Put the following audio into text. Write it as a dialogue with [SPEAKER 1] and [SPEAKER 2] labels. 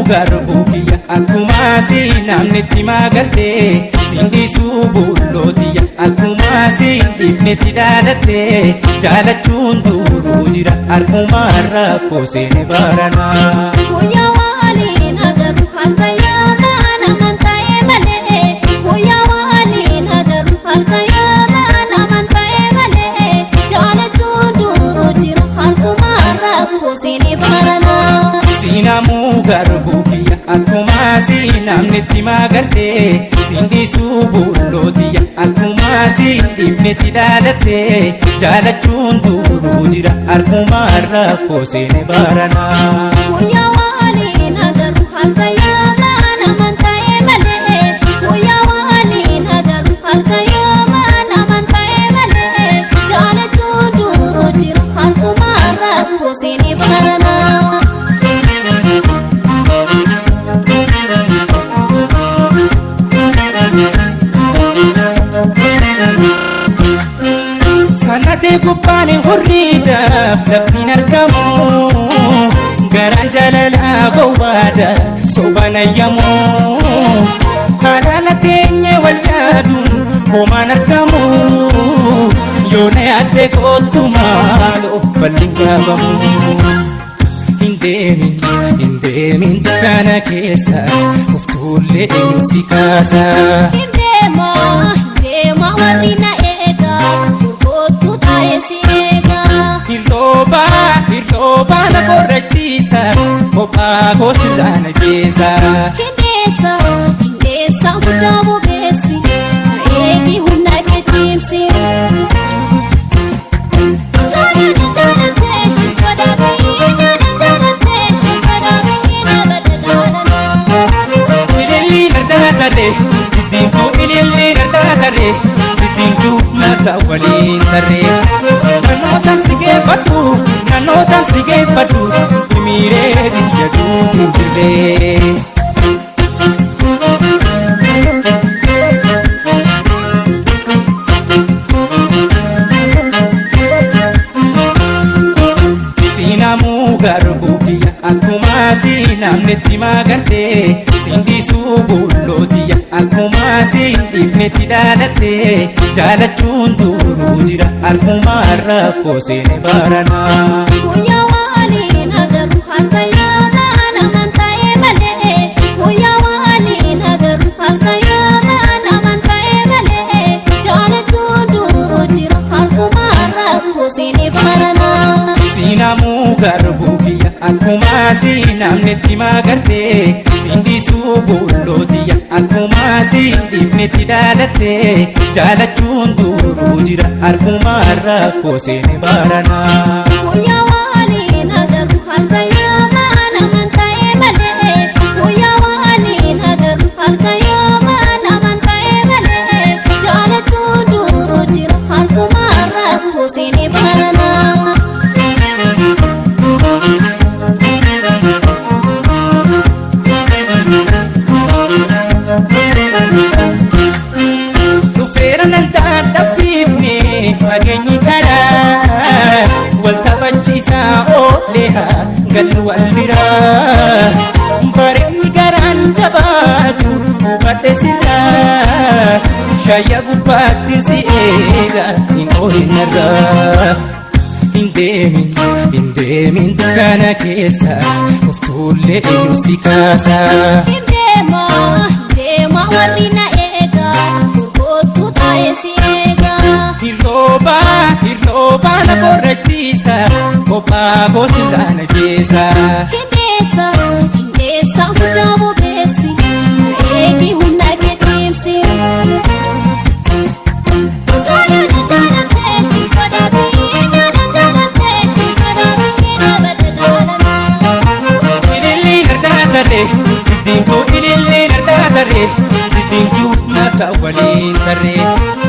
[SPEAKER 1] garbuukiya akkuma namnetti magarte sindisu bulootiya akkuma ifnetti daalatte jaalachuun duruu jira akkuma rakkoo seene barana.
[SPEAKER 2] Guyyaa waliin agarru halka yaamaan amanta'e malee guyyaa waliin agarru halka yaamaan amanta'e malee jaalachuun duruu jira akkuma rakkoo seene barana.
[SPEAKER 1] Sinamuu garbuukiya akkuma namnetti magarte sindisu bulootiya akkuma ifnetti daalatte jaalachuun duruu jira akkuma rakkoo seene barana.
[SPEAKER 2] Guyyaa waliin agarru halka yaamaan amanta'e malee guyyaa waliin agarru halka yaamaan amanta'e malee jaalachuun duruu jira akkuma rakkoo seene barana.
[SPEAKER 1] Sanate gubbaane hurriidhaaf laftiin argamu garaan jaalala gowwaadha sobanayyamu haadhaan teenye wal yaaduun homaan argamu yoona yaadde kootu maal ofalliin gaafamu. Hin deemin dukkana keessa uftuullee eenyu si kaasa.
[SPEAKER 2] Hin deema warri na eega kootu taa'ee si eega.
[SPEAKER 1] Hirroobaa na borrachiisa kophaa goosirraa na jeesa.
[SPEAKER 2] Hindeessa guddaa bobeessi eegi humna kee cimsi.
[SPEAKER 1] Diddiimtuu ilillee gargaaree diddiimtuu mata waliin tarree naannoo tamsi geeffadhu himiiree biyya duutiin jirree. Sinamuu garbuukiya akkuma namnetti magarte sindisu bulootiya akkuma ifnetti daalatte jaalachuun duruu jira akkuma rakkoo seene barana.
[SPEAKER 2] Guyyaa waliin agarru halka yaamaan amanta'e malee guyyaa waliin agarru halka yaamaan amanta'e malee jaalachuun duruu jira akkuma rakkoo seene barana.
[SPEAKER 1] Sinamuu garbuukiya akkuma namnetti magarte sindisu bulootiya akkuma ifnetti daalatte jaalachuun duruu jira akkuma rakkoo seene barana.
[SPEAKER 2] Guyyaa waliin agarru halka yaamaan amanta'e malee guyyaa waliin agarru halka yaamaan amanta'e malee jaalachuun duruu jira akkuma rakkoo seene barana.
[SPEAKER 1] Dhufeera nan dadhabsiifne fageenyi karaa wal taphachiisaa ooleha gallu wal biraa bareedni garaan jabaatu hubadhe sirraa shayya gubbaatti si eega hin oolinarraa. Hin deemin dukkana keessa uftuullee eenyu si kaasa.
[SPEAKER 2] Hin deema warri na eega kootu taa'ee si eega.
[SPEAKER 1] Hirroobaa na borrachiisa kophaa goosirraa na jeesa.
[SPEAKER 2] Hindeessa guddaa bobeessi eegi humna kee cimsi.
[SPEAKER 1] Diddiimtuu ilillee gargaaree diddiimtuu mata waliin tarree.